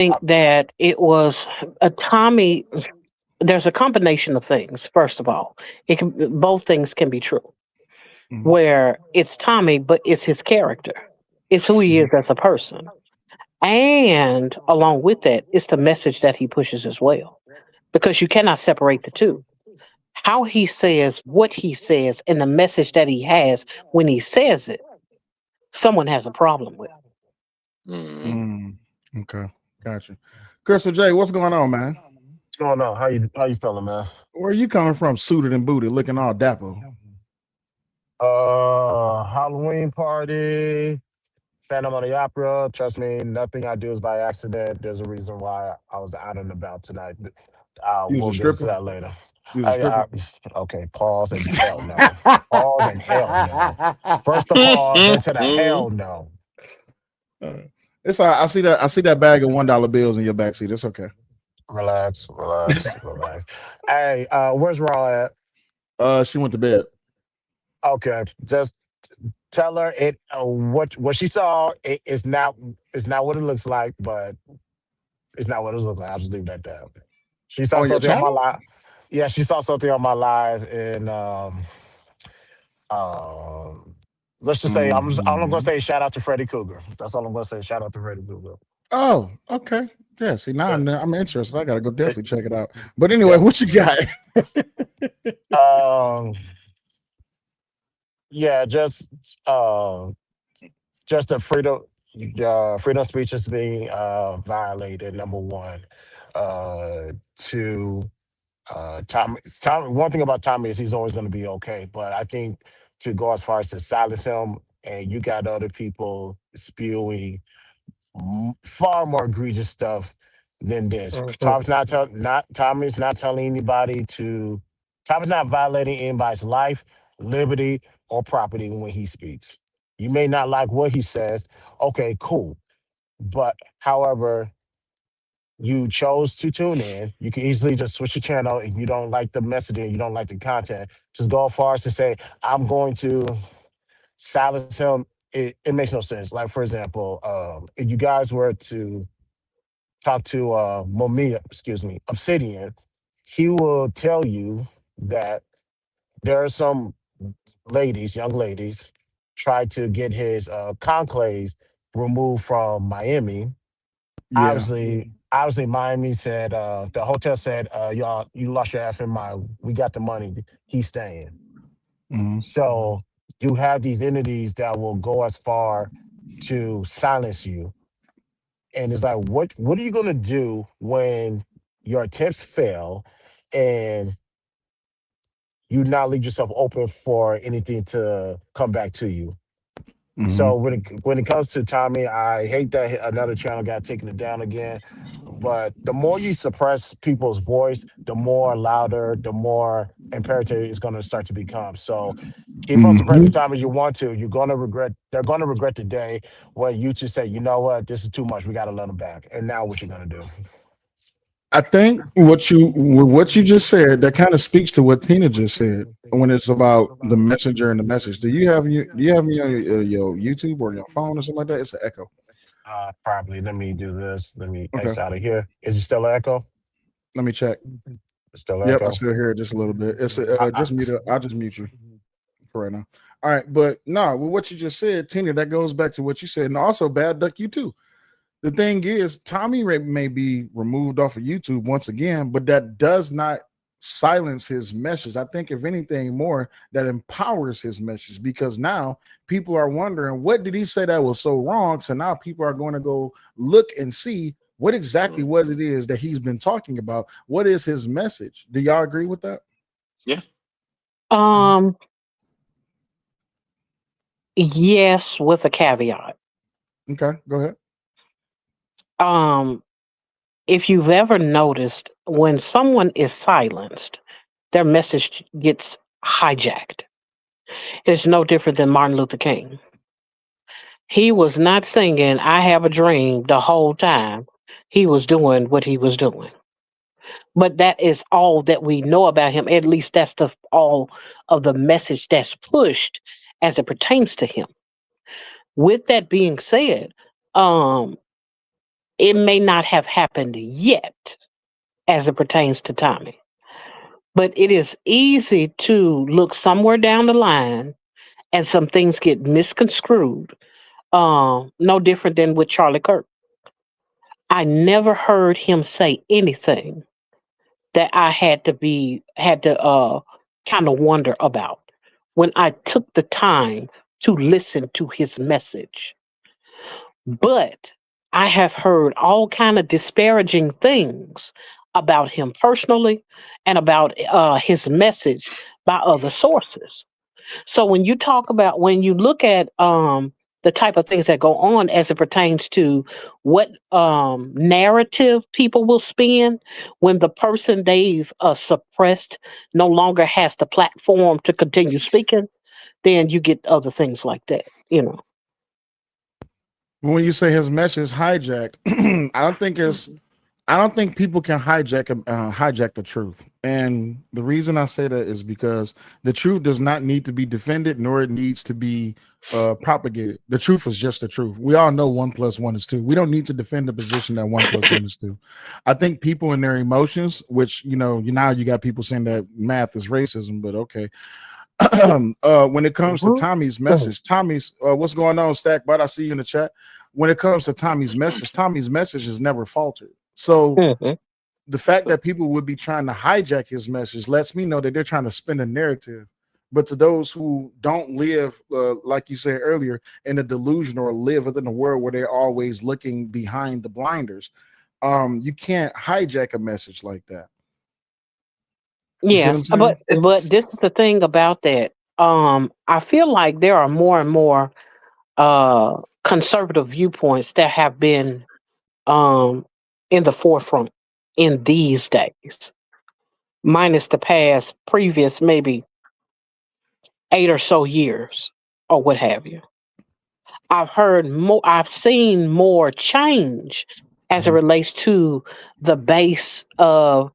think that it was a Tommy. There's a combination of things. First of all, it can both things can be true. Mhm, Where it's Tommy, but it's his character. It's who he is mhm, as a person. And along with that, it's the message that he pushes as well. Because you cannot separate the two. How he says what he says and the message that he has when he says it, someone has a problem with. Mm-hmm. mm. Okay, gotcha. Crystal J, what's going on, man? What's going on? How you feeling, man? Where are you coming from, suited and booted, looking all dapper? Halloween party, Phantom of the Opera. Trust me, nothing I do is by accident. There's a reason why I was out and about tonight. You was a We'll get into stripper. that later. You was a I, stripper. I, okay, pause and hell no. Pause and hell no. First the pause, then to the hell no. Uh, it's all right. I see that. I see that bag of $1 bills in your backseat. It's okay. Relax, relax, relax. Hey, where's Raw at? She went to bed. Okay, just tell her it. What she saw is not what it looks like, but it's not what it looks like. I'll just leave it at that. She saw On your something on my channel? live. Yeah, she saw something on my live, and let's just say all I'm gonna Mhm. say is shout out to Freddy Cougar. That's all I'm gonna say. Shout out to Freddy Cougar. Oh, okay. Yeah. See, now Yeah, I'm interested. I gotta go yeah, definitely check it out. But anyway, yeah. what you got? Um, yeah, uh, just the freedom of speech is being violated. Number one, two. Tom. One thing about Tommy is he's always going to be okay, but I think to go as far as to silence him, and you got other people spewing far more egregious stuff than this. Mhm. Tommy's not telling anybody to. Tommy's not violating anybody's life, liberty, or property when he speaks. You may not like what he says. Okay, cool. But however, you chose to tune in. You can easily just switch the channel if you don't like the messaging, you don't like the content. Just go as far as to say, I'm going to silence him. It makes no sense. Like, for example, if you guys were to talk to Obsidian, he will tell you that there are some ladies, young ladies, try to get his conclaves removed from Miami. Yeah. Obviously, Miami said the hotel said, y'all, you lost your effing mind. We got the money. He's staying. Mhm. So you have these entities that will go as far to silence you. And it's like, what are you gonna do when your attempts fail and you not leave yourself open for anything to come back to you? Mhm. So when it comes to Tommy, I hate that another channel got taken it down again. But the more you suppress people's voice, the more louder, the more imperative it's going to start to become. So keep on suppressing Mhm. Tommy as you want to. You're going to regret. They're going to regret the day when you just say, you know what, this is too much. We got to let them back. And now what you're going to do? I think what you just said that kind of speaks to what Tina just said when it's about the messenger and the message. Do you have me on your YouTube or your phone or something like that? It's an echo. Probably. Let me do this. Let me Okay, X out of here. Is it still an echo? let me check. It's still an Yep, I echo. still hear it just a little bit. It's I, I, just mute it. I'll just mute you for right now. All right, but no, with what you just said, Tina, that goes back to what you said, and also bad duck you too. The thing is, Tommy Ray may be removed off of YouTube once again, but that does not silence his message. I think, if anything, more that empowers his message because now people are wondering what did he say that was so wrong. So now people are going to go look and see what exactly Mm. was it is that he's been talking about. What is his message? Do y'all agree with that? Yeah. Um, yes, with a caveat. Okay, go ahead. Um, if you've ever noticed when someone is silenced, their message gets hijacked. It's no different than Martin Luther King. He was not singing I Have a Dream the whole time. He was doing what he was doing. But that is all that we know about him. At least that's the all of the message that's pushed as it pertains to him. With that being said, um, it may not have happened yet as it pertains to Tommy, but it is easy to look somewhere down the line and some things get misconstrued. No different than with Charlie Kirk. I never heard him say anything that I had to kind of wonder about when I took the time to listen to his message. But I have heard all kind of disparaging things about him personally and about his message by other sources. So when you look at the type of things that go on as it pertains to what narrative people will spin when the person they've suppressed no longer has the platform to continue speaking, then you get other things like that, you know. When you say his message hijacked, I don't think people can hijack the truth. And the reason I say that is because the truth does not need to be defended, nor it needs to be propagated. The truth is just the truth. We all know 1+1 is 2. We don't need to defend the position that 1+1 is 2. I think people in their emotions, which now you got people saying that math is racism, but okay. When it comes to Tommy's message, what's going on, Stack? But I see you in the chat. When it comes to Tommy's message has never faltered. So Mhm. the fact that people would be trying to hijack his message lets me know that they're trying to spin a narrative. But to those who don't live, like you said earlier, in a delusion or live within a world where they're always looking behind the blinders, you can't hijack a message like that. You see what I'm Yes, saying? but this is the thing about that. I feel like there are more and more conservative viewpoints that have been um in the forefront in these days, minus the past previous maybe 8 or so years or what have you. I've seen more change as it Mhm. relates to the base of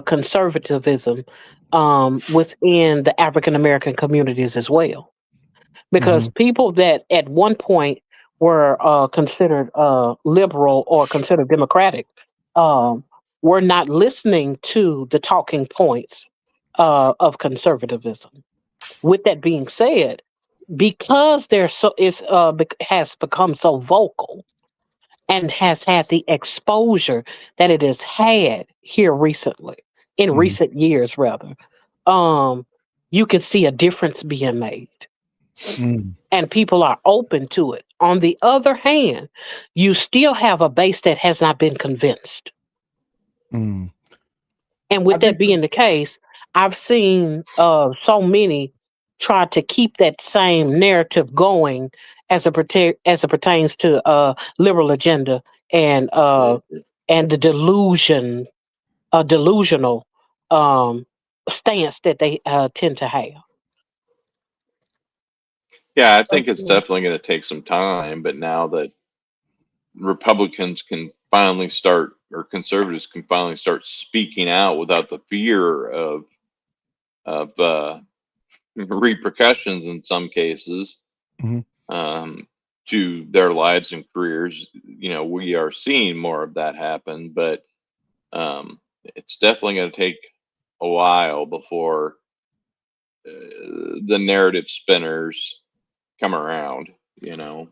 conservatism within the African American communities as well. Because Mhm. people that at one point were considered liberal or considered democratic um, were not listening to the talking points of conservatism. With that being said, because has become so vocal and has had the exposure that it has had here recently, in Mhm. recent years rather, um, you can see a difference being made Mhm. and people are open to it. On the other hand, you still have a base that has not been convinced. Mhm. And I with that think being the case, I've seen so many try to keep that same narrative going as it pertains to liberal agenda and uh, and the delusional um, stance that they tend to have. Yeah, I think it's definitely going to take some time, but now that Republicans can finally start, or conservatives can finally start speaking out without the fear of repercussions in some cases, Mhm. um, to their lives and careers. We are seeing more of that happen, but it's definitely going to take a while before the narrative spinners come around. You know.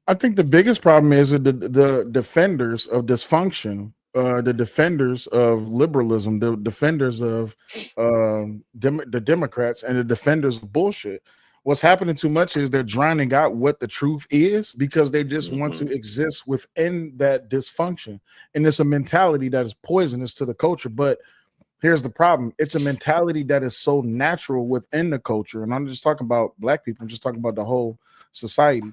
I think the biggest problem is that the defenders of dysfunction, the defenders of liberalism, the defenders of the Democrats, and the defenders of bullshit. What's happening too much is they're drowning out what the truth is because they just want Hmm. to exist within that dysfunction, and it's a mentality that is poisonous to the culture. But here's the problem: it's a mentality that is so natural within the culture, and I'm just talking about black people. I'm just talking about the whole society.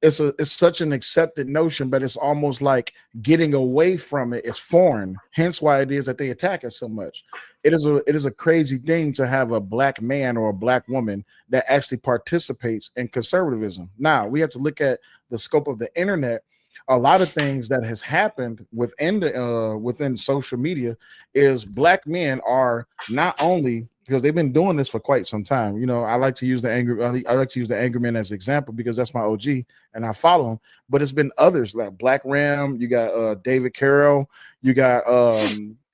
It's such an accepted notion, but it's almost like getting away from it is foreign. Hence why it is that they attack it so much. It is a crazy thing to have a black man or a black woman that actually participates in conservatism. Now we have to look at the scope of the internet. A lot of things that has happened within social media is black men are not only because they've been doing this for quite some time. I like to use the anger. I like to use the anger man as an example because that's my OG and I follow him. But it's been others like Black Ram. You got David Carroll. You got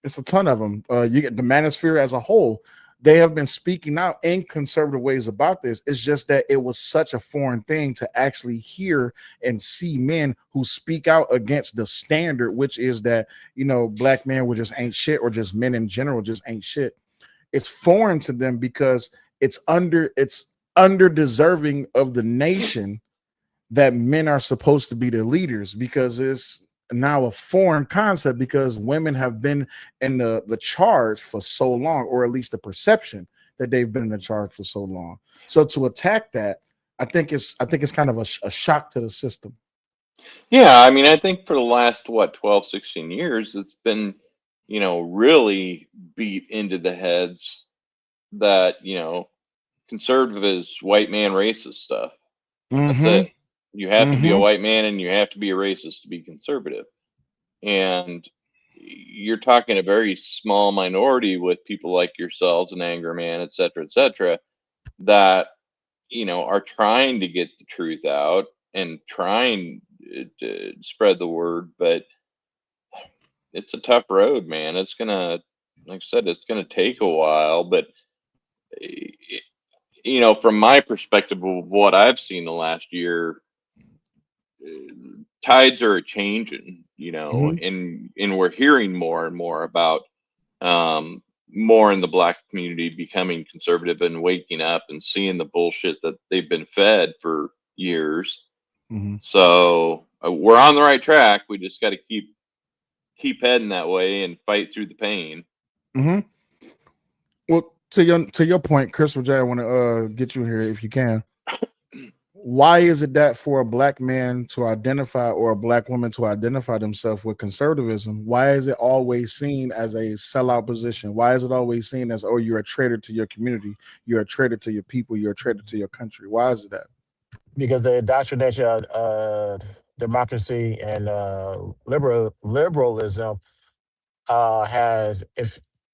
it's a ton of them. You get the Manosphere as a whole. They have been speaking out in conservative ways about this. It's just that it was such a foreign thing to actually hear and see men who speak out against the standard, which is that black men were just ain't shit, or just men in general just ain't shit. It's foreign to them because it's under deserving of the nation that men are supposed to be the leaders, because it's now a foreign concept because women have been in the charge for so long, or at least the perception that they've been in the charge for so long. So to attack that, I think it's kind of a shock to the system. Yeah, I mean, I think for the last 12, 16 years, it's been, really beat into the heads that, conservative is white man racist stuff. That's Mm-hmm. it. You have to be a Mm-hmm. white man and you have to be a racist to be conservative. And you're talking a very small minority with people like yourselves and Anger Man, et cetera, that, are trying to get the truth out and trying to spread the word. But it's a tough road, man. It's gonna, like I said, it's gonna take a while. But eh, from my perspective of what I've seen the last year, tides are changing, Mm-hmm. and we're hearing more and more about more in the black community becoming conservative and waking up and seeing the bullshit that they've been fed for years. Mm-hmm. So we're on the right track. We just got to keep heading that way and fight through the pain. Mm-hmm. Well, to your point, Christopher J, I want to get you here if you can. Why is it that for a black man to identify, or a black woman to identify themselves with conservatism, why is it always seen as a sellout position? Why is it always seen as, oh, you're a traitor to your community, you're a traitor to your people, you're a traitor to your country? Why is it that? Because the indoctrination of democracy and liberalism has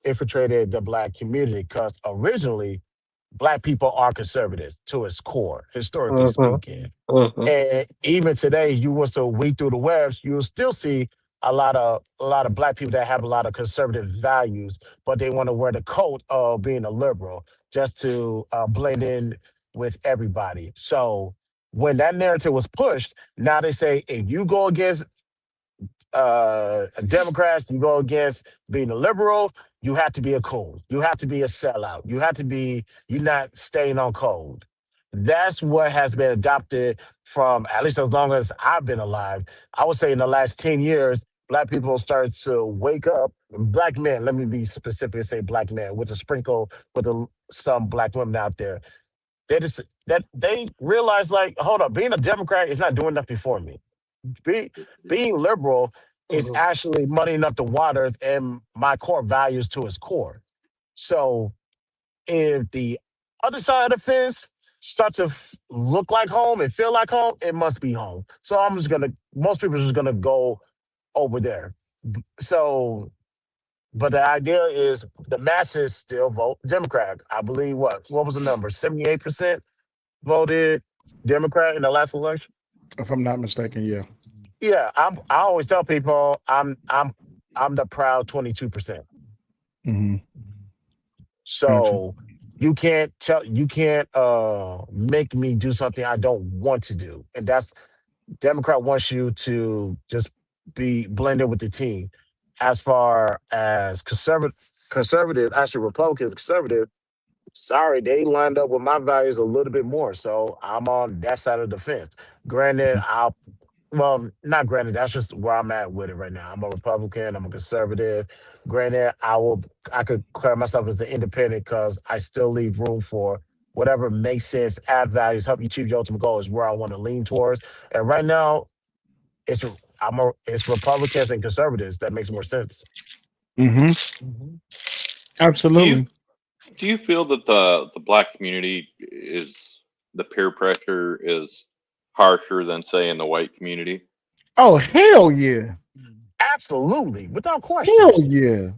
infiltrated the black community, because originally black people are conservatives to its core, historically Mm-hmm. speaking. Mm-hmm. And even today, you was to weed through the webs, you'll still see a lot of black people that have a lot of conservative values, but they want to wear the coat of being a liberal just to blend in with everybody. So when that narrative was pushed, now they say if you go against Democrats, you go against being a liberal, you have to be a coon. You have to be a sellout. You're not staying on code. That's what has been adopted from, at least as long as I've been alive. I would say in the last 10 years, black people started to wake up. Black men, let me be specific and say black men, with a sprinkle, some black women out there. They just that they realize, like, hold up, being a Democrat is not doing nothing for me. Be, Being liberal is Mm-hmm. actually muddying up the waters and my core values to its core. So if the other side of the fence starts to look like home and feel like home, it must be home. So most people are just gonna go over there. So, but the idea is the masses still vote Democrat. I believe what was the number? 78% voted Democrat in the last election. If I'm not mistaken, yeah. Yeah, I always tell people I'm the proud 22%. Mm-hmm. Gotcha. So you can't make me do something I don't want to do. And that's Democrat wants you to just be blended with the team. As far as conservative, actually Republicans, conservative, sorry, they lined up with my values a little bit more. So I'm on that side of the fence. Granted, well, not granted, that's just where I'm at with it right now. I'm a Republican, I'm a conservative. Granted, I could declare myself as an independent because I still leave room for whatever makes sense, add values, help you achieve your ultimate goal is where I want to lean towards. And right now, it's Republicans and conservatives that makes more sense. Mm-hmm. Mhm. Do you Absolutely. do you feel that the black community is the peer pressure is harsher than say in the white community? Oh, hell yeah. Absolutely, without question. Hell yeah.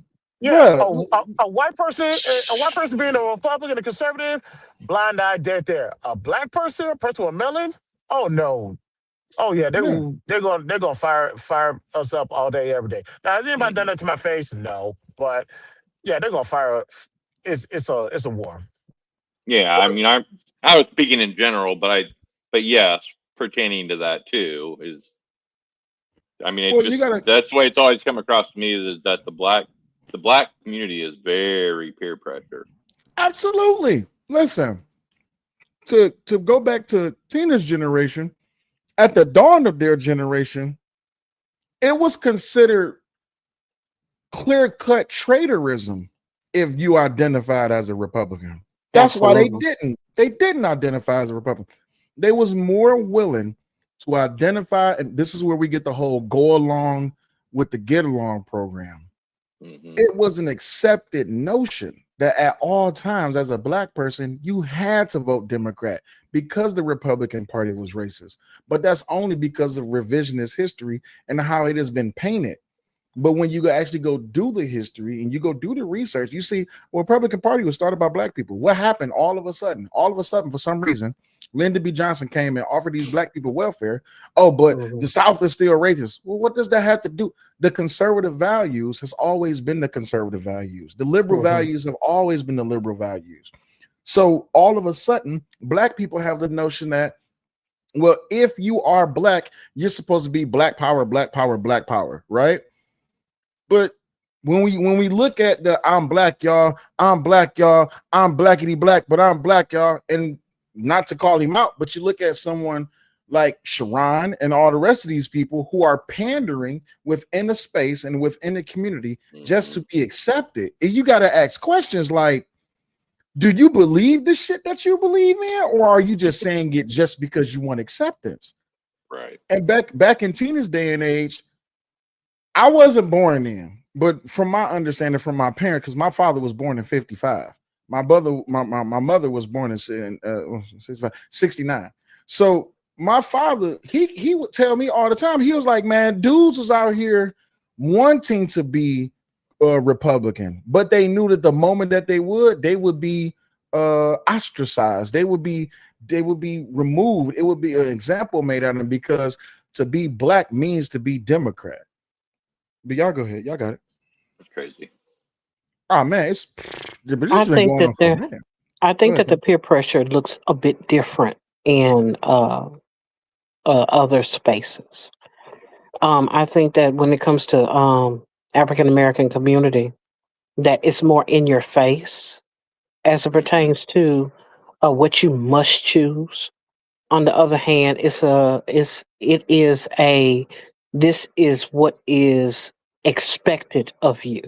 Yeah, Bruh, a white person being a Republican, a conservative, blind eye dead there. A black person, a person with melon, oh no, oh yeah, yeah. they're gonna fire us up all day, every day. Now, has anybody done Mhm. that to my face? No, but yeah, they're gonna fire. It's a war. Yeah, I mean, I was speaking in general, but yes, pertaining to that too is, I mean, it Well, you just gotta that's the way it's always come across to me is that the black community is very peer pressure. absolutely listen to go back to Tina's generation. At the dawn of their generation, it was considered clear-cut traitorism if you identified as a Republican. That's why they Absolutely. didn't identify as a Republican. They was more willing to identify, and this is where we get the whole go along with the get along program. Hmm. It was an accepted notion that at all times, as a black person, you had to vote Democrat because the Republican Party was racist. But that's only because of revisionist history and how it has been painted. But when you actually go do the history and you go do the research, you see, well, Republican Party was started by black people. What happened all of a sudden? All of a sudden, for some reason, Lyndon B. Johnson came and offered these black people welfare. Oh, but the Mhm. South is still racist. Well, what does that have to do? The conservative values has always been the conservative values. The liberal Mhm. values have always been the liberal values. So all of a sudden, black people have the notion that, well, if you are black, you're supposed to be black power, black power, black power, right? But when we look at the I'm black, y'all, I'm black, y'all, I'm blackity black, but I'm black, y'all, and not to call him out, but you look at someone like Sharon and all the rest of these people who are pandering within the space and within the community just Hmm. to be accepted. And you got to ask questions like, do you believe the shit that you believe in, or are you just saying it just because you want acceptance? Right. And back in Tina's day and age, I wasn't born then, but from my understanding from my parents, because my father was born in 55. My mother was born in 65, 69. So my father, he would tell me all the time, he was like, man, dudes was out here wanting to be a Republican, but they knew that the moment that they would be ostracized. They would be removed. It would be an example made out of them because to be black means to be Democrat. But y'all go ahead. Y'all got it. It's crazy. Oh man, it's I this been think going that on for a there. minute. I Go think ahead, that the Tim. peer pressure looks a bit different in other spaces. I think that when it comes to African American community, that it's more in your face as it Hmm. pertains to what you must choose. On the other hand, it is a this is what is expected of you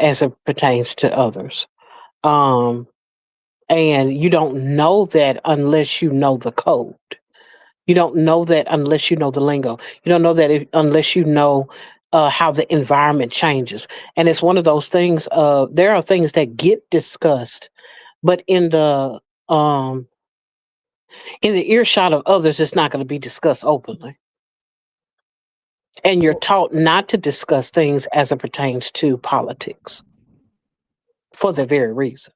as it pertains to others. Um, and you don't know that unless you know the code. You don't know that unless you know the lingo. You don't know that unless you know how the environment changes. And it's one of those things. There are things that get discussed, but um, in the earshot of others, it's not going to be discussed openly. And you're Well, taught not to discuss things as it pertains to politics for the very reason.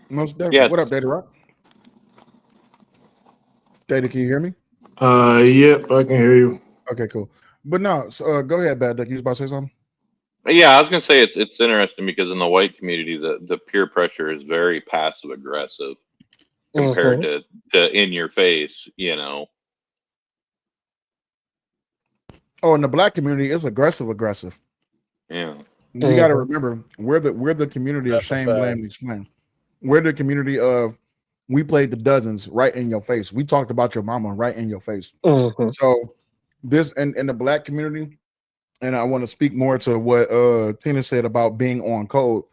most definitely. Yeah, What up, Daddy Rock? Daddy, can you hear me? Yep, I can hear you. Okay, cool. But no, so, go ahead, Bad Duck. You was about to say something? yeah. I was gonna say it's interesting because in the white community, the peer pressure is very passive aggressive compared Hmm. to in your face. You know. Oh, in the black community, it's aggressive, aggressive. Yeah. You got to Hmm. remember, we're the community of That's a shame, blame, fact. and explain. We're the community of we played the dozens right in your face. We talked about your mama right in your face. Hmm. So this and in the black community, and I want to speak more to what Tina said about being on code.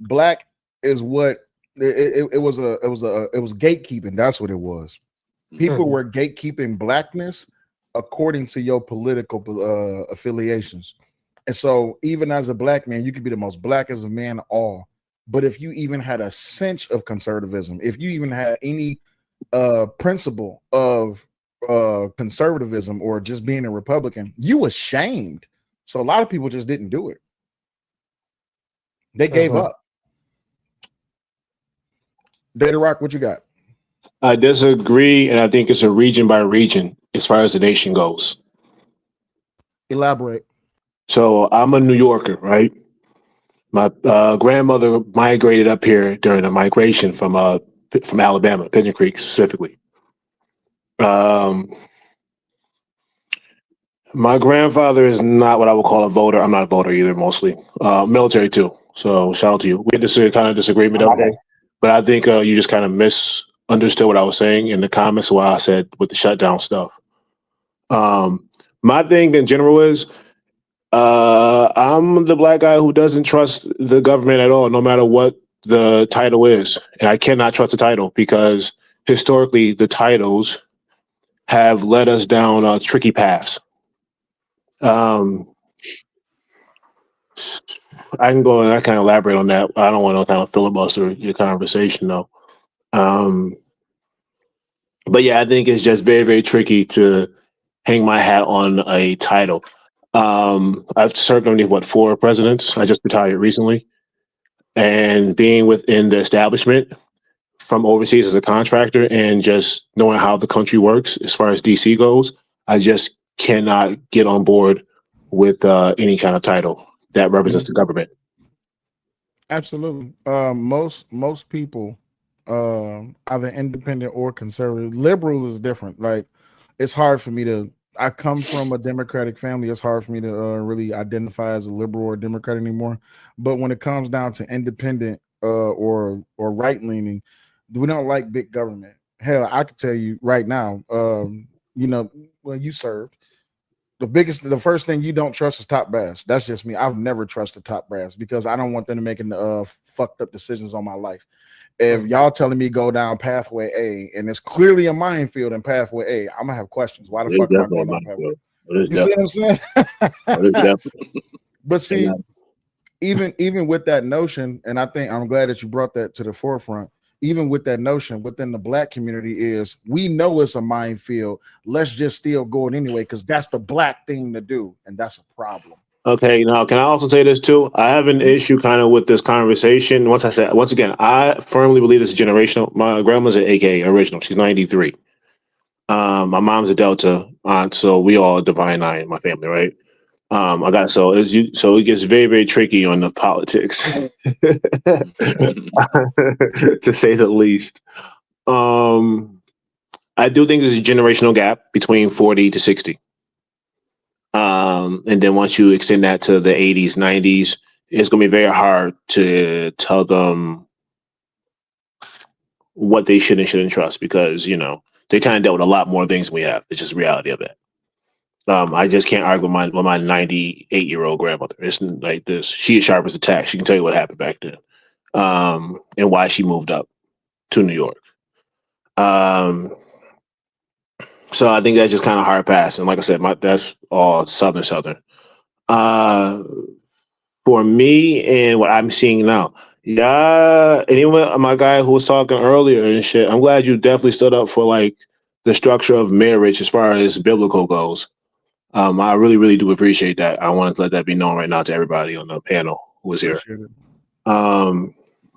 Black is what it was gatekeeping. That's what it was. People Hmm. Hmm. were gatekeeping blackness according to your political affiliations. And so, even as a black man, you could be the most black as a man, all. But if you even had a cinch of conservatism, if you even had any principle of conservatism or just being a Republican, you was shamed. So a lot of people just didn't do it. They gave up. Data Rock, what you got? I disagree, and I think it's a region by region as far as the nation goes. Elaborate. So I'm a New Yorker, right? My grandmother migrated up here during a migration from Alabama, Pigeon Creek specifically. My grandfather is not what I would call a voter. I'm not a voter either, mostly. Military too. So shout out to you. We had this kind of disagreement, okay? But I think you just kind of misunderstood what I was saying in the comments while I said with the shutdown stuff. My thing in general is I'm the black guy who doesn't trust the government at all, no matter what the title is. And I cannot trust the title because historically the titles have led us down tricky paths. I can go and I can elaborate on that. I don't want to kind of filibuster your conversation though. But yeah, I think it's just very, very tricky to hang my hat on a title. I've served under 4 presidents. I just retired recently. And being within the establishment from overseas as a contractor and just knowing how the country works as far as DC goes, I just cannot get on board with any kind of title that represents the government. Absolutely. Most people, either independent or conservative. Liberal is different. Like, it's hard for me to. I come from a Democratic family. It's hard for me to really identify as a liberal or Democrat anymore. But when it comes down to independent or right leaning, we don't like big government. Hell, I could tell you right now. You served. The first thing you don't trust is top brass. That's just me. I've never trusted top brass because I don't want them to making fucked up decisions on my life. If y'all telling me go down pathway A and it's clearly a minefield in pathway A, I'm gonna have questions. Why the fuck am I going down pathway? You see what I'm saying? But see, even with that notion, and I think I'm glad that you brought that to the forefront. Even with that notion within the black community is we know it's a minefield. Let's just still go it anyway because that's the black thing to do, and that's a problem. Okay, now can I also say this too? I have an issue kind of with this conversation. Once again, I firmly believe this is generational. My grandma's an AK original. She's 93. My mom's a Delta aunt, so we all Divine Nine in my family, right? So it gets very, very tricky on the politics, to say the least. I do think there's a generational gap between 40 to 60. And then once you extend that to the 80s, 90s, it's going to be very hard to tell them what they should and shouldn't trust because, they kind of dealt with a lot more things than we have. It's just the reality of it. I just can't argue with my 98-year-old grandmother. It's like this. She is sharp as a tack. She can tell you what happened back then, and why she moved up to New York. So I think that's just kind of hard pass. And like I said, that's all southern. For me and what I'm seeing now, yeah. Anyone, my guy who was talking earlier and shit, I'm glad you definitely stood up for like the structure of marriage as far as biblical goes. I really, really do appreciate that. I wanted to let that be known right now to everybody on the panel who was here.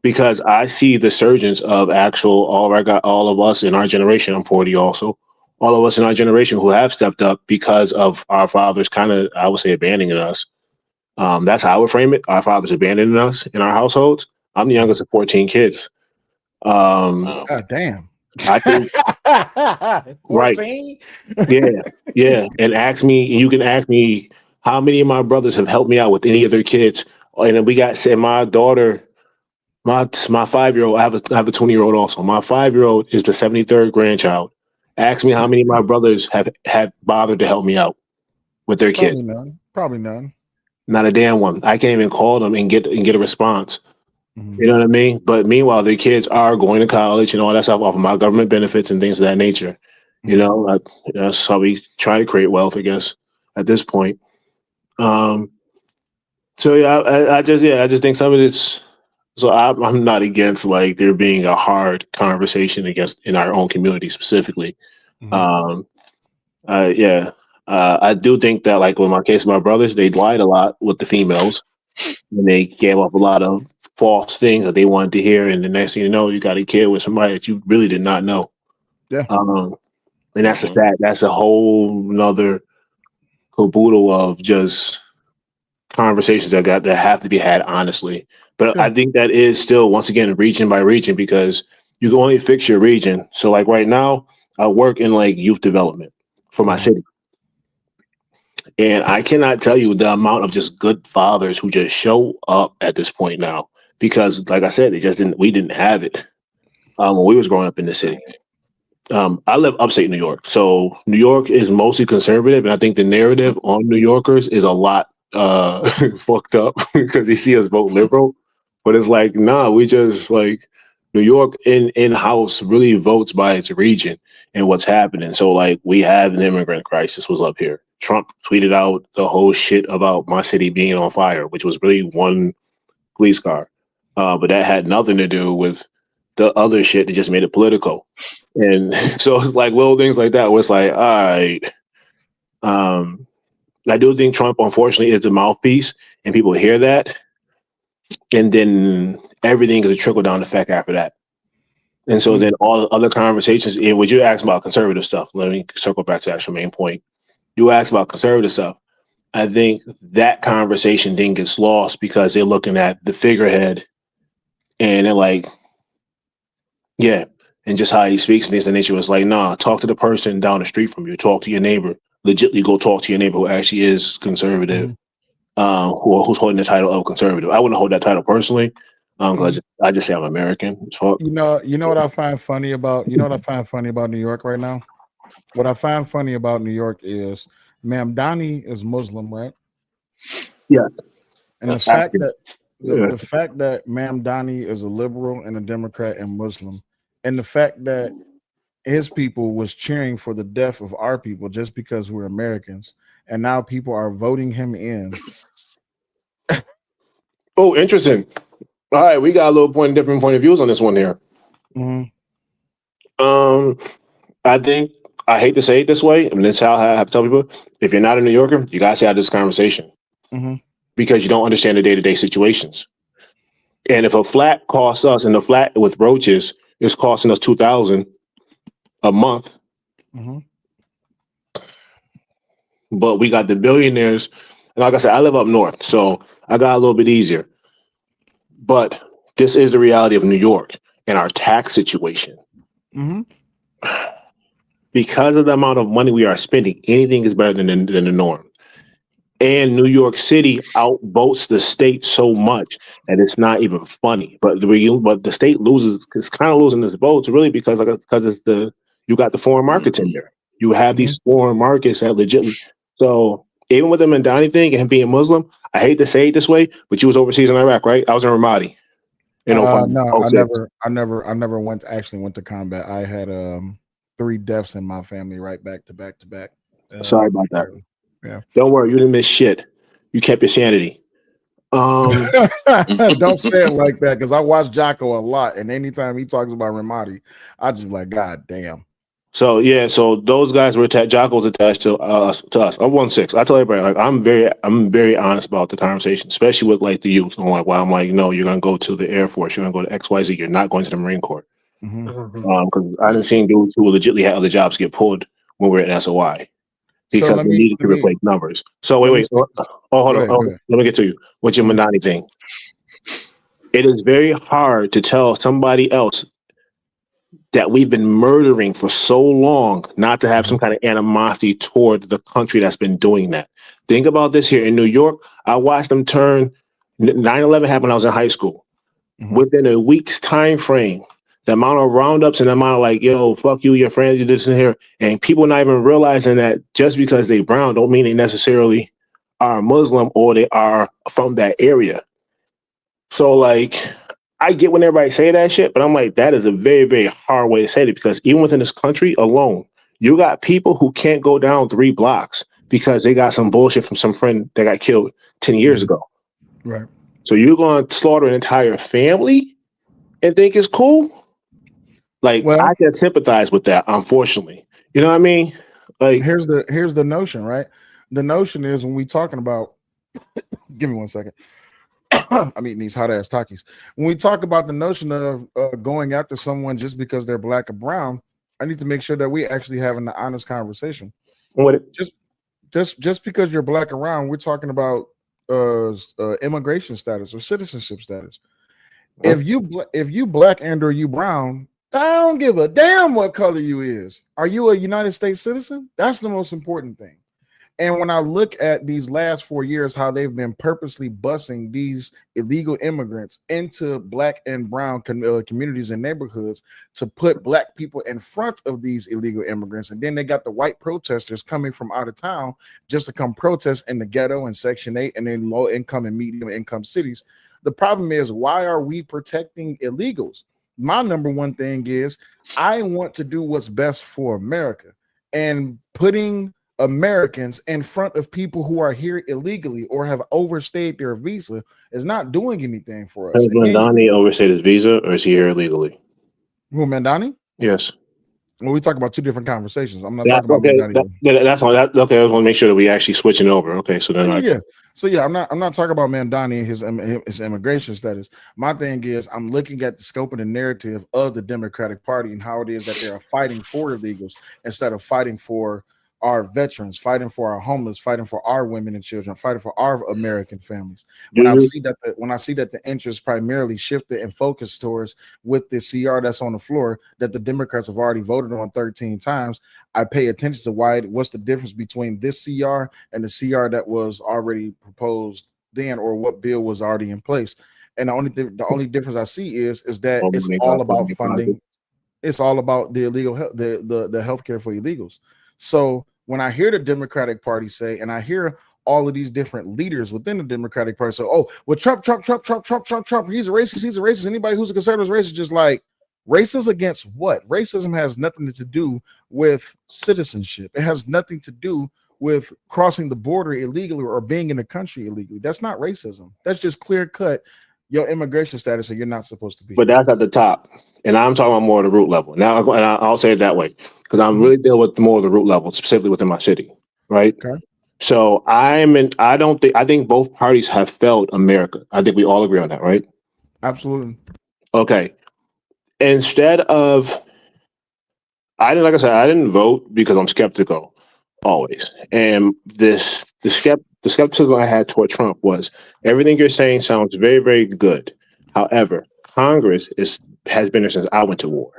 Because I see the surgence of all of us in our generation. I'm 40 also. All of us in our generation who have stepped up because of our fathers kind of, I would say, abandoning us. That's how I would frame it. Our fathers abandoning us in our households. I'm the youngest of 14 kids. God damn. I think 14? Right. Yeah. And you can ask me how many of my brothers have helped me out with any of their kids. And then we got said my daughter, my 5-year-old, I have a 20-year-old also. My 5-year-old is the 73rd grandchild. Ask me how many of my brothers have bothered to help me out with their kids. Probably none. Not a damn one. I can't even call them and get a response. Mm-hmm. You know what I mean? But meanwhile, their kids are going to college and all that stuff off of my government benefits and things of that nature. Mm-hmm. That's how we try to create wealth, I guess, at this point. So yeah, I just think some of this. So I'm not against like there being a hard conversation in our own community specifically. Mm-hmm. I do think that like in my case, my brothers, they lied a lot with the females. And they gave up a lot of false things that they wanted to hear. And the next thing you know, you got a kid with somebody that you really did not know. Yeah. And that's a whole nother caboodle of just conversations that have to be had honestly. But I think that is still, once again, region by region, because you can only fix your region. So like right now, I work in like youth development for my city. And I cannot tell you the amount of just good fathers who just show up at this point now, because like I said, we didn't have it when we was growing up in the city. I live upstate New York, so New York is mostly conservative, and I think the narrative on New Yorkers is a lot fucked up because they see us vote liberal, but it's like, nah, we just like New York in house really votes by its region and what's happening. So like we have an immigrant crisis was up here. Trump tweeted out the whole shit about my city being on fire, which was really one police car, but that had nothing to do with the other shit that just made it political. And so it's like little things like that where it's like, all right. I do think Trump, unfortunately, is the mouthpiece, and people hear that, and then everything is a trickle down effect after that. And so then all the other conversations, and what you asked about conservative stuff, let me circle back to the actual main point. You asked about conservative stuff. I think that conversation then gets lost because they're looking at the figurehead and they're like, yeah, and just how he speaks and things of the nature was like, nah, talk to the person down the street from you, talk to your neighbor, legitly go talk to your neighbor who actually is conservative, who's holding the title of conservative. I wouldn't hold that title personally, because I just say I'm American. So, You know what I find funny about New York right now? What I find funny about New York is Ma'am Donnie is Muslim, right? yeah. And the fact that the fact that Ma'am Donnie is a liberal and a Democrat and Muslim, and the fact that his people was cheering for the death of our people just because we're Americans, and now people are voting him in. Oh, interesting. All right, we got a little different point of views on this one here. I think I hate to say it this way, and that's how I have to tell people: if you're not a New Yorker, you guys have this conversation because you don't understand the day-to-day situations. And if a flat costs us, and the flat with roaches is costing us $2,000 a month, but we got the billionaires, and like I said, I live up north, so I got a little bit easier. But this is the reality of New York and our tax situation. Because of the amount of money we are spending, anything is better than the norm. And New York City outvotes the state so much that it's not even funny. But the state loses, it's kind of losing its votes really because it's you got the foreign markets in there. You have these foreign markets that legitimately. So even with the Mandani thing and him being Muslim, I hate to say it this way, but you was overseas in Iraq, right? I was in Ramadi. No, I never went to combat. I had 3 deaths in my family right back to back to back. Sorry about that. Yeah. Don't worry, you didn't miss shit. You kept your sanity. Don't say it like that, because I watch Jocko a lot, and anytime he talks about Ramadi, I just be like, God damn. So yeah, so those guys were attached. Jocko was attached to us. I'm 1-6. I tell everybody, like, I'm very honest about the conversation, especially with like the youth. I'm like, no, you're gonna go to the Air Force, you're gonna go to XYZ, you're not going to the Marine Corps. Because I didn't see dudes who legitimately had other jobs get pulled when we were at SOI. Because we needed to replace numbers. So wait. Hold on. Let me get to you. What's your Mandani thing? It is very hard to tell somebody else that we've been murdering for so long not to have some kind of animosity toward the country that's been doing that. Think about this here in New York. I watched them turn 9/11 happened when I was in high school. Within a week's time frame, the amount of roundups and the amount of like, yo, fuck you, your friends, you this and here, and people not even realizing that just because they brown don't mean they necessarily are Muslim or they are from that area. So like, I get when everybody say that shit, but I'm like, that is a very, very hard way to say it, because even within this country alone, you got people who can't go down 3 blocks because they got some bullshit from some friend that got killed 10 years ago. Right. So you're going to slaughter an entire family and think it's cool? Like, I can sympathize with that, unfortunately. You know what I mean? Like, here's the notion, right? The notion is when we talking about give me 1 second. I'm eating these hot ass Takis. When we talk about the notion of going after someone just because they're black or brown, I need to make sure that we actually having an honest conversation. What? Just because you're black or brown, we're talking about immigration status or citizenship status. If you black and or you brown, I don't give a damn what color you is. Are you a United States citizen? That's the most important thing. And when I look at these last 4 years, how they've been purposely busing these illegal immigrants into black and brown communities and neighborhoods to put black people in front of these illegal immigrants. And then they got the white protesters coming from out of town just to come protest in the ghetto and Section 8 and in low income and medium income cities. The problem is, why are we protecting illegals? My number one thing is I want to do what's best for America, and putting Americans in front of people who are here illegally or have overstayed their visa is not doing anything for us. Has Mandani overstayed his visa, or is he here illegally? Who, Mandani? Yes. Well, we talk about two different conversations. I'm not That's talking about okay. Mandani. That's all. Okay, I just want to make sure that we actually switching over. Okay, so then I'm not talking about Mandani and his immigration status. My thing is, I'm looking at the scope and the narrative of the Democratic Party and how it is that they are fighting for illegals instead of fighting for our veterans, fighting for our homeless, fighting for our women and children, fighting for our American families. When I see that the interest primarily shifted and focused towards with the CR that's on the floor that the Democrats have already voted on 13 times, I pay attention to what's the difference between this CR and the CR that was already proposed then, or what bill was already in place. And the only difference I see is that it's all about funding. It's all about the illegal the healthcare for illegals. So when I hear the Democratic Party say, and I hear all of these different leaders within the Democratic Party say, "Oh, well, Trump, he's a racist. Anybody who's a conservative is racist." Just like, racist against what? Racism has nothing to do with citizenship. It has nothing to do with crossing the border illegally or being in the country illegally. That's not racism. That's just clear cut your immigration status, and you're not supposed to be. But that's at the top, and I'm talking about more of the root level. Now, and I'll say it that way because I'm really dealing with more of the root level, specifically within my city, right? Okay. So I think both parties have failed America. I think we all agree on that, right? Absolutely. Okay. Instead of, I didn't vote because I'm skeptical always, and the skepticism I had toward Trump was everything you're saying sounds very, very good. However, Congress has been there since I went to war.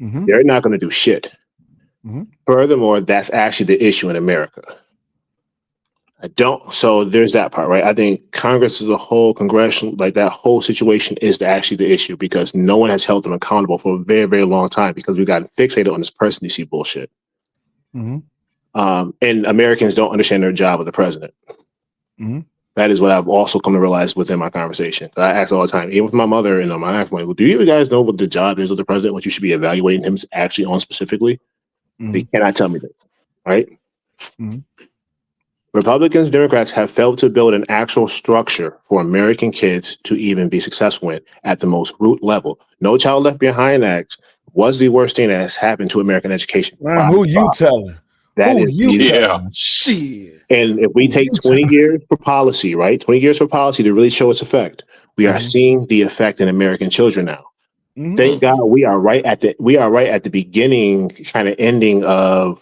Mm-hmm. They're not going to do shit. Mm-hmm. Furthermore, that's actually the issue in America. So there's that part, right? I think Congress as a whole, congressional, like that whole situation is actually the issue because no one has held them accountable for a very, very long time because we've gotten fixated on this presidency bullshit. Mm-hmm. And Americans don't understand their job of the president. Mm-hmm. That is what I've also come to realize within my conversation. I ask all the time, even with my mother, and I ask, like, well, do you guys know what the job is of the president, what you should be evaluating him actually on specifically? Mm-hmm. They cannot tell me that, right? Mm-hmm. Republicans, Democrats have failed to build an actual structure for American kids to even be successful in at the most root level. No Child Left Behind Act was the worst thing that has happened to American education. Man, who you telling? That who is you telling? Shit. And if we take 20 years for policy, right? 20 years for policy to really show its effect, we are seeing the effect in American children now. Mm-hmm. Thank God we are right at the beginning, kind of ending of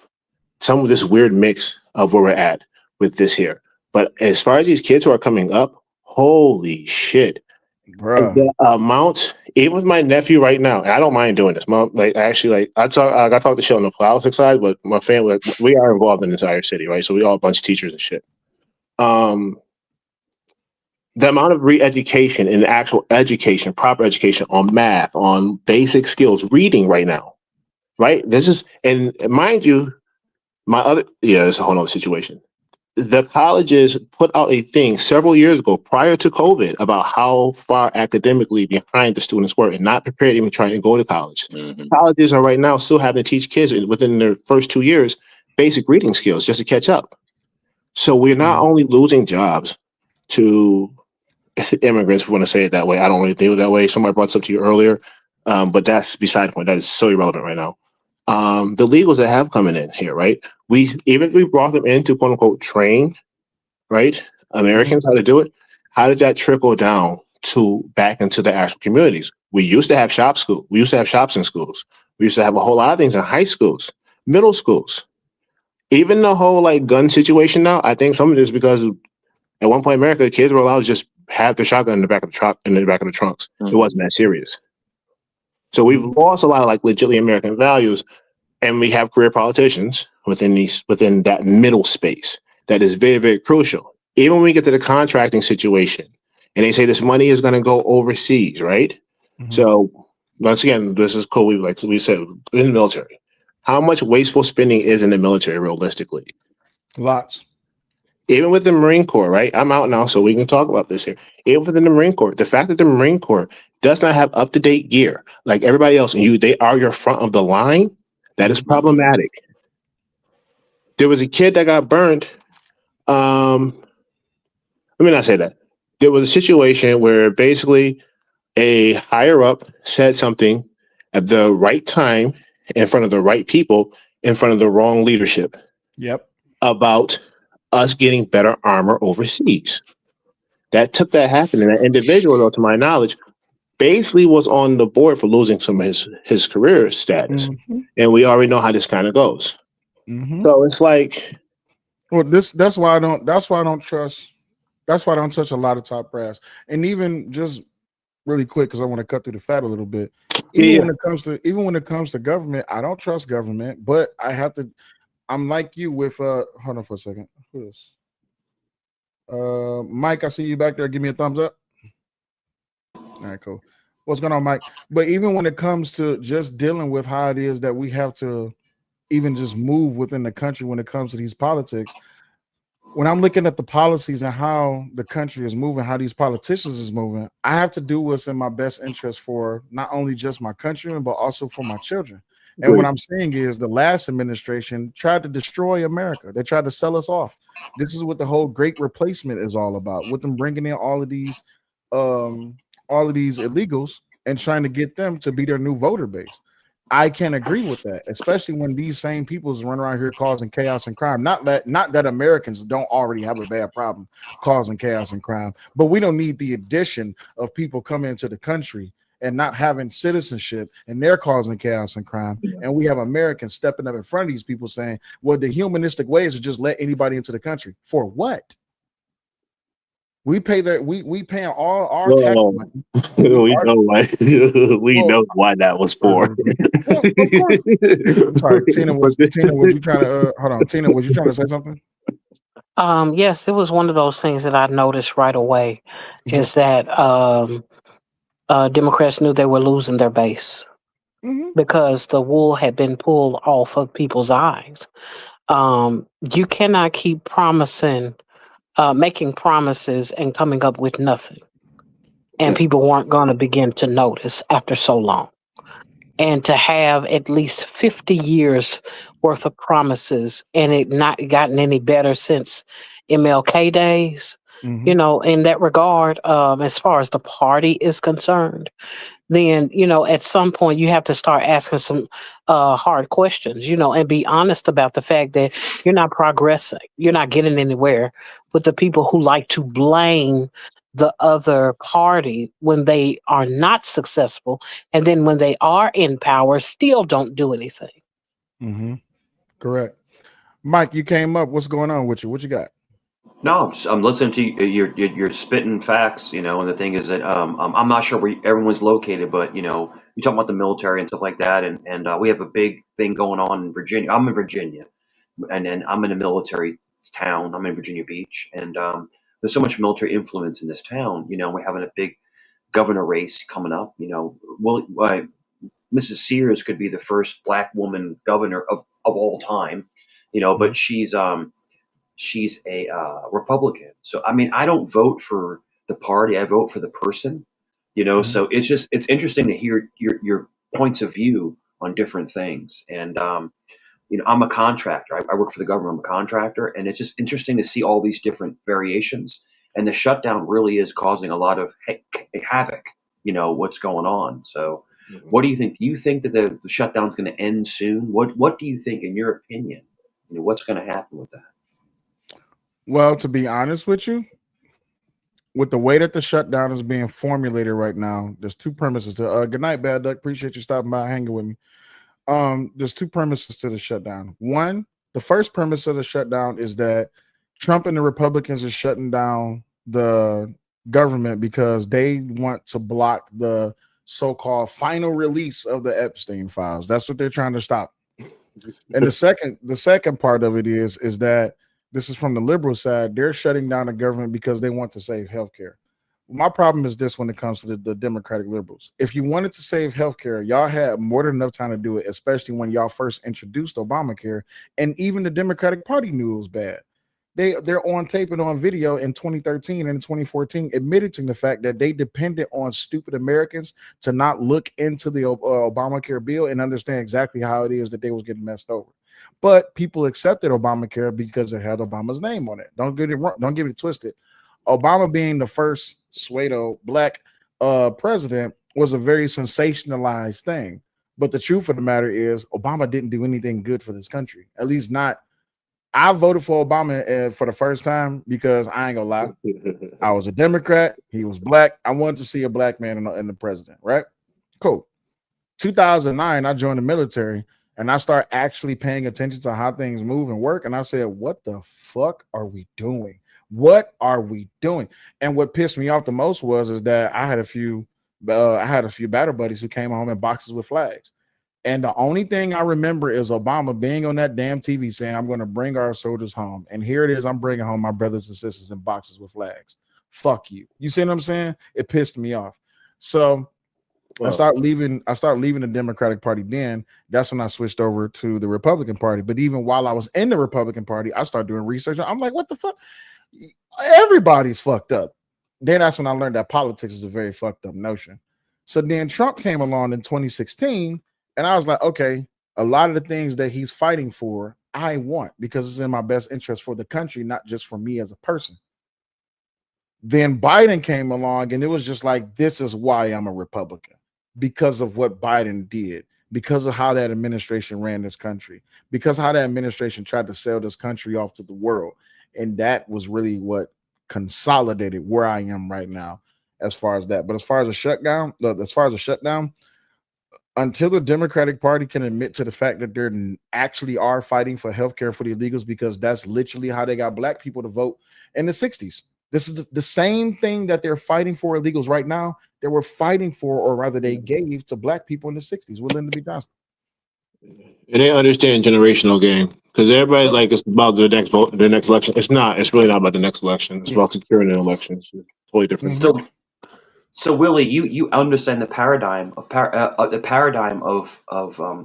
some of this weird mix of where we're at with this here. But as far as these kids who are coming up, holy shit. Bruh. The amount, even with my nephew right now, and I don't mind doing this. I talk the shit on the politics side, but my family, we are involved in the entire city, right? So we all a bunch of teachers and shit. The amount of re-education and actual education, proper education on math, on basic skills, reading right now, right? This is, and mind you, it's a whole nother situation. The colleges put out a thing several years ago prior to COVID about how far academically behind the students were and not prepared even trying to go to college. Mm-hmm. Colleges are right now still having to teach kids within their first 2 years basic reading skills just to catch up. So we're not only losing jobs to immigrants, if we want to say it that way. I don't really think of it that way. Somebody brought this up to you earlier, but that's beside the point. That is so irrelevant right now. The legals that have coming in here, right? Even if we brought them in to quote unquote train, right? Americans how to do it. How did that trickle down to back into the actual communities? We used to have school. We used to have shops in schools. We used to have a whole lot of things in high schools, middle schools. Even the whole like gun situation now, I think some of this because at one point in America, kids were allowed to just have their shotgun in the back of the truck in the back of the trunks. It wasn't that serious. So we've lost a lot of like legitimately American values, and we have career politicians within that middle space that is very, very crucial. Even when we get to the contracting situation, and they say this money is going to go overseas, right? So once again, this is cool. We said in the military, how much wasteful spending is in the military realistically? Lots. Even with the Marine Corps, right? I'm out now, so we can talk about this here. Even within the Marine Corps, the fact that the Marine Corps does not have up-to-date gear like everybody else, and they are your front of the line, that is problematic. There was a kid that got burned. Let me not say that. There was a situation where basically a higher up said something at the right time in front of the right people in front of the wrong leadership. Yep. About us getting better armor overseas. That took that happening. That individual, though, to my knowledge, basically was on the board for losing some of his career status. And we already know how this kind of goes. So it's like, well, that's why I don't trust. That's why I don't touch a lot of top brass. And even just really quick, because I want to cut through the fat a little bit. Even when it comes to government, I don't trust government, but I have to. I'm like you with hold on for a second. Who is Mike? I see you back there. Give me a thumbs up. All right, cool. What's going on, Mike? But even when it comes to just dealing with how it is that we have to even just move within the country when it comes to these politics, when I'm looking at the policies and how the country is moving, how these politicians is moving, I have to do what's in my best interest for not only just my countrymen, but also for my children. And what I'm saying is the last administration tried to destroy America. They tried to sell us off. This is what the whole great replacement is all about, with them bringing in all of these illegals and trying to get them to be their new voter base. I can agree with that, especially when these same peoples run around here causing chaos and crime. Not that Americans don't already have a bad problem causing chaos and crime, but we don't need the addition of people coming into the country and not having citizenship, and they're causing chaos and crime. And we have Americans stepping up in front of these people saying, well, the humanistic way is to just let anybody into the country. For what? We pay that we paying all our tax money. We know why that was for. Well, of course. I'm sorry, Tina. Was you trying to hold on? Tina, was you trying to say something? Yes, it was one of those things that I noticed right away. Is that Democrats knew they were losing their base because the wool had been pulled off of people's eyes. You cannot keep making promises and coming up with nothing. And people weren't going to begin to notice after so long. And to have at least 50 years worth of promises and it not gotten any better since MLK days, in that regard, as far as the party is concerned, then, at some point you have to start asking some hard questions, and be honest about the fact that you're not progressing. You're not getting anywhere with the people who like to blame the other party when they are not successful. And then when they are in power, still don't do anything. Correct. Mike, you came up. What's going on with you? What you got? No, I'm listening to you. You're spitting facts, and the thing is that I'm not sure where everyone's located, but you talking about the military and stuff like that, and we have a big thing going on in Virginia. I'm in Virginia, and then I'm in a military town. I'm in Virginia Beach, and there's so much military influence in this town. We're having a big governor race coming up. Mrs. Sears could be the first black woman governor of all time, but she's a Republican. So I mean, I don't vote for the party; I vote for the person. So it's interesting to hear your points of view on different things. And I'm a contractor. I work for the government. I'm a contractor, and it's just interesting to see all these different variations. And the shutdown really is causing a lot of havoc. What's going on. So, what do you think? Do you think that the shutdown is going to end soon? What do you think, in your opinion? What's going to happen with that? Well, to be honest with you, with the way that the shutdown is being formulated right now, there's two premises to good night, Bad Duck. Appreciate you stopping by, hanging with me. There's two premises to the shutdown. One, the first premise of the shutdown is that Trump and the Republicans are shutting down the government because they want to block the so-called final release of the Epstein files. That's what they're trying to stop. And the second part of it is that this is from the liberal side. They're shutting down the government because they want to save healthcare. My problem is this when it comes to the Democratic liberals. If you wanted to save healthcare, y'all had more than enough time to do it, especially when y'all first introduced Obamacare. And even the Democratic Party knew it was bad. They're on tape and on video in 2013 and 2014 admitting to the fact that they depended on stupid Americans to not look into the Obamacare bill and understand exactly how it is that they was getting messed over. But people accepted Obamacare because it had Obama's name on it. Don't get it wrong. Don't get it twisted. Obama being the first pseudo black president was a very sensationalized thing. But the truth of the matter is Obama didn't do anything good for this country, at least not. I voted for Obama for the first time because I ain't gonna lie, I was a Democrat. He was black. I wanted to see a black man in the president, right? Cool. 2009, I joined the military and I start actually paying attention to how things move and work. And I said, what the fuck are we doing? What are we doing? And what pissed me off the most is that I had a few battle buddies who came home in boxes with flags. And the only thing I remember is Obama being on that damn TV saying, I'm going to bring our soldiers home. And here it is. I'm bringing home my brothers and sisters in boxes with flags. Fuck you. You see what I'm saying? It pissed me off. So I start leaving the Democratic Party. Then that's when I switched over to the Republican Party. But even while I was in the Republican Party, I started doing research. I'm like, what the fuck? Everybody's fucked up. Then that's when I learned that politics is a very fucked up notion. So then Trump came along in 2016. And I was like, okay, a lot of the things that he's fighting for, I want because it's in my best interest for the country, not just for me as a person. Then Biden came along and it was just like, this is why I'm a Republican, because of what Biden did, because of how that administration ran this country, because of how that administration tried to sell this country off to the world. And that was really what consolidated where I am right now as far as that. But as far as a shutdown, until the Democratic Party can admit to the fact that they're actually are fighting for healthcare for the illegals, because that's literally how they got black people to vote in the 60s. This is the same thing that they're fighting for illegals right now. They were fighting for, or rather they gave to black people in the 60s with Lyndon B. Johnson. And they understand generational game because everybody like it's about the next vote, the next election. It's not. It's really not about the next election. It's about securing an election. It's totally different. So Willie, you understand the paradigm of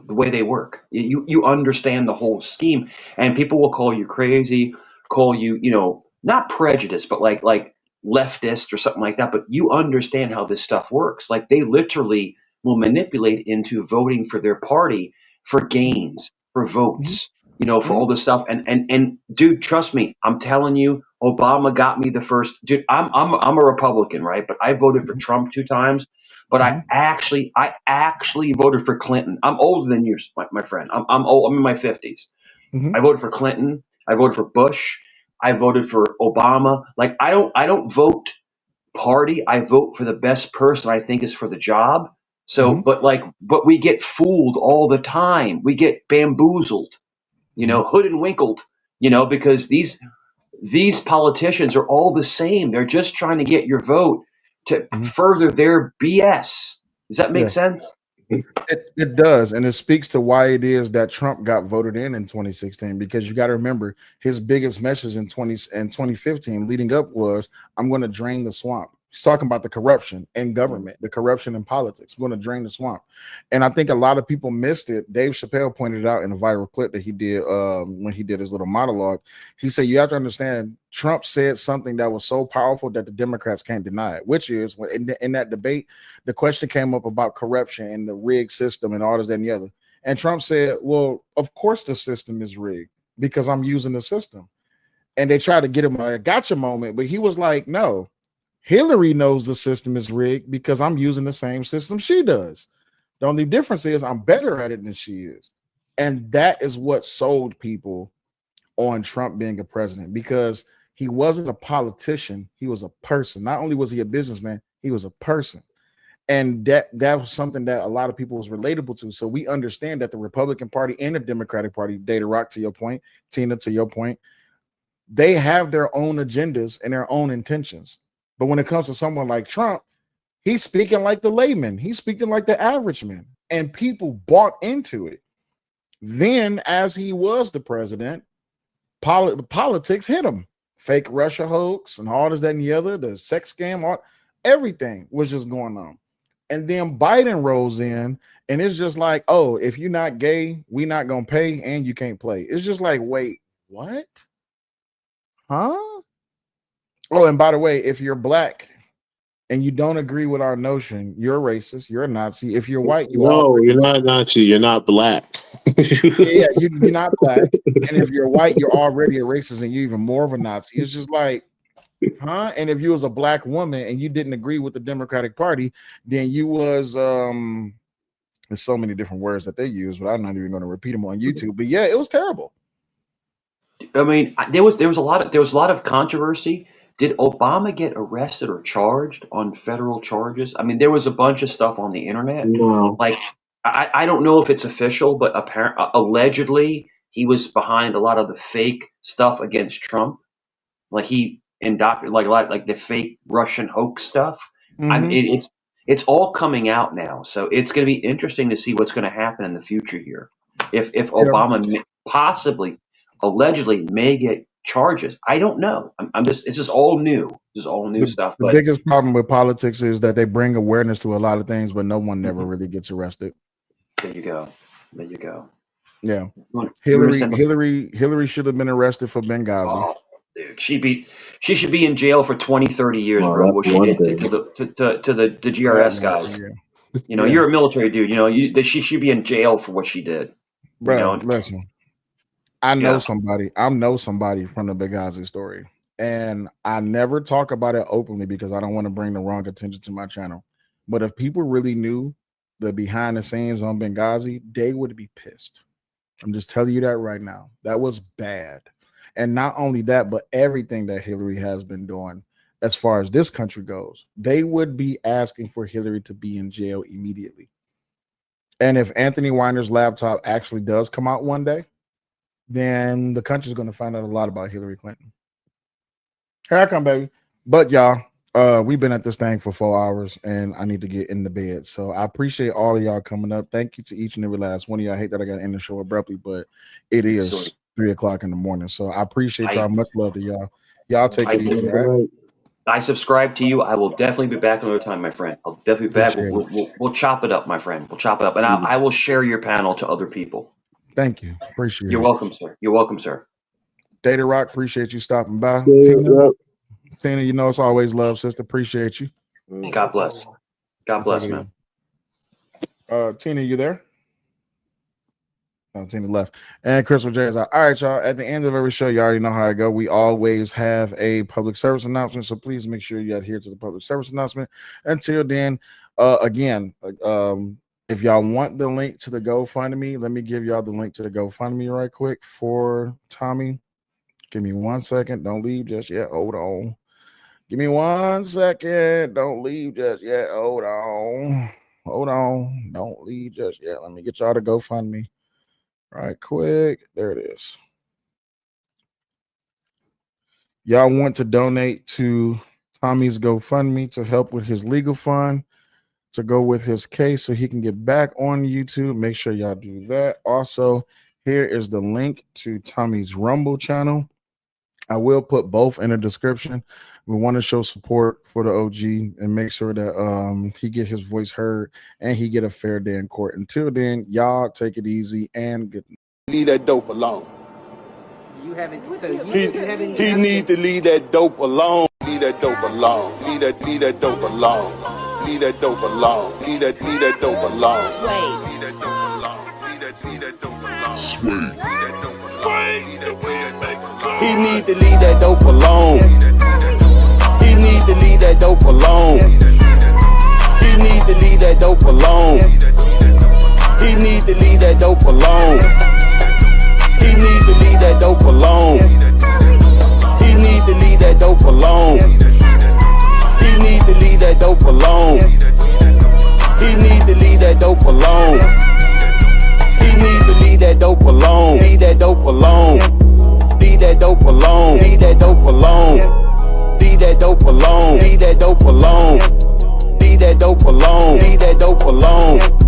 the way they work. You understand the whole scheme, and people will call you crazy, call you not prejudice, but like leftist or something like that. But you understand how this stuff works. Like they literally will manipulate into voting for thea party for gains, for votes, for all this stuff. And dude, trust me, I'm telling you, Obama got me the first. Dude, I'm a Republican, right? But I voted for Trump 2 times. But I actually voted for Clinton. I'm older than you, my friend. I'm old. I'm in my 50s. I voted for Clinton. I voted for Bush. I voted for Obama. Like I don't vote party. I vote for the best person I think is for the job. So, but we get fooled all the time. We get bamboozled, hood and winkled, because these politicians are all the same. They're just trying to get your vote to further their BS. Does that make sense? It does, and it speaks to why it is that Trump got voted in 2016. Because you got to remember his biggest message in 2015 leading up was, "I'm going to drain the swamp." He's talking about the corruption in government, the corruption in politics. We're going to drain the swamp, and I think a lot of people missed it. Dave Chappelle pointed it out in a viral clip that he did when he did his little monologue. He said, "You have to understand, Trump said something that was so powerful that the Democrats can't deny it, which is when in that debate, the question came up about corruption and the rigged system and all this, that, and the other. And Trump said, well, of course the system is rigged because I'm using the system." And they tried to get him a gotcha moment, but he was like, no, Hillary knows the system is rigged because I'm using the same system she does. The only difference is I'm better at it than she is. And that is what sold people on Trump being a president, because He wasn't a politician. He was a person. Not only was he a businessman, he was a person. And that was something that a lot of people was relatable to. So we understand that the Republican Party and the Democratic Party, Data Rock, to your point, Tina, to your point, they have their own agendas and their own intentions. But when it comes to someone like Trump, he's speaking like the layman. He's speaking like the average man. And people bought into it. Then, as he was the president, politics hit him. Fake Russia hoax and all this, that, and the other, the sex scam, everything was just going on. And then Biden rolls in, and it's just like, oh, if you're not gay, we're not going to pay, and you can't play. It's just like, wait, what? Huh? Oh, and by the way, if you're black and you don't agree with our notion, you're a racist, you're a Nazi. If you're white, you're not a Nazi, you're not black. You're not black. And if you're white, you're already a racist and you're even more of a Nazi. It's just like, huh? And if you was a black woman and you didn't agree with the Democratic Party, then you was there's so many different words that they use, but I'm not even going to repeat them on YouTube. But yeah, it was terrible. I mean, there was a lot of controversy. Did Obama get arrested or charged on federal charges? I mean, there was a bunch of stuff on the internet. No. Like, I don't know if it's official, but allegedly he was behind a lot of the fake stuff against Trump. Like he indoctrinated, like the fake Russian hoax stuff. Mm-hmm. I mean, it's all coming out now, so it's going to be interesting to see what's going to happen in the future here. If Obama possibly, allegedly, may get charges, I don't know. It's just all new. This is all new stuff. The biggest problem with politics is that they bring awareness to a lot of things, but no one never really gets arrested. There you go. There you go. Yeah, Hillary should have been arrested for Benghazi. Oh, dude, she should be in jail for 20, 30 years, bro. What she did to the GRS guys. Yeah. You know, you're a military dude. You know, she should be in jail for what she did. Bro, listen. I know somebody from the Benghazi story, and I never talk about it openly because I don't want to bring the wrong attention to my channel. But if people really knew the behind the scenes on Benghazi, they would be pissed. I'm just telling you that right now. That was bad. And not only that, but everything that Hillary has been doing as far as this country goes, they would be asking for Hillary to be in jail immediately. And if Anthony Weiner's laptop actually does come out one day, then the country's going to find out a lot about Hillary Clinton. Here I come, baby. But y'all, we've been at this thing for 4 hours, and I need to get in the bed. So I appreciate all of y'all coming up. Thank you to each and every last one of y'all. I hate that I got to end the show abruptly, but it is 3 o'clock in the morning. So I appreciate y'all. Much love to y'all. Y'all take it easy. Right? I subscribe to you. I will definitely be back another time, my friend. I'll definitely be back. We'll chop it up, my friend. We'll chop it up, and I will share your panel to other people. Thank you. Appreciate it. You're welcome, sir. You're welcome, sir. Data Rock, appreciate you stopping by. Tina, you know it's always love, sister. Appreciate you. God bless. God bless, man. Tina, you there? No, Tina left. And Crystal J is out. All right, y'all. At the end of every show, you already know how it go. We always have a public service announcement, so please make sure you adhere to the public service announcement. Until then, again, if y'all want the link to the GoFundMe, let me give y'all the link to the GoFundMe right quick for Tommy. Give me 1 second. Don't leave just yet. Hold on. Give me 1 second. Don't leave just yet. Hold on. Hold on. Don't leave just yet. Let me get y'all to GoFundMe right quick. There it is. Y'all want to donate to Tommy's GoFundMe to help with his legal fund, to go with his case so he can get back on YouTube. Make sure y'all do that. Also, here is the link to Tommy's Rumble channel. I will put both in the description. We want to show support for the OG and make sure that he get his voice heard and he get a fair day in court. Until then, y'all take it easy and get leave that dope alone. You haven't. So he need to leave that dope alone. Leave that dope alone. Leave that dope alone. Leave that dope alone. Leave that dope alone. Sway. Leave that dope alone. Leave that dope alone. Sway. He need to leave that dope alone. He need to leave that dope alone. He need to leave that dope alone. He need to leave that dope alone. He need to leave that dope alone. He need to leave that dope alone. He need to leave that dope alone. He need to leave that dope alone. He need to leave that dope alone. Leave that dope alone. Leave that dope alone. Leave that dope alone. Leave that dope alone. Leave that dope alone. Leave that dope alone. Leave that dope alone.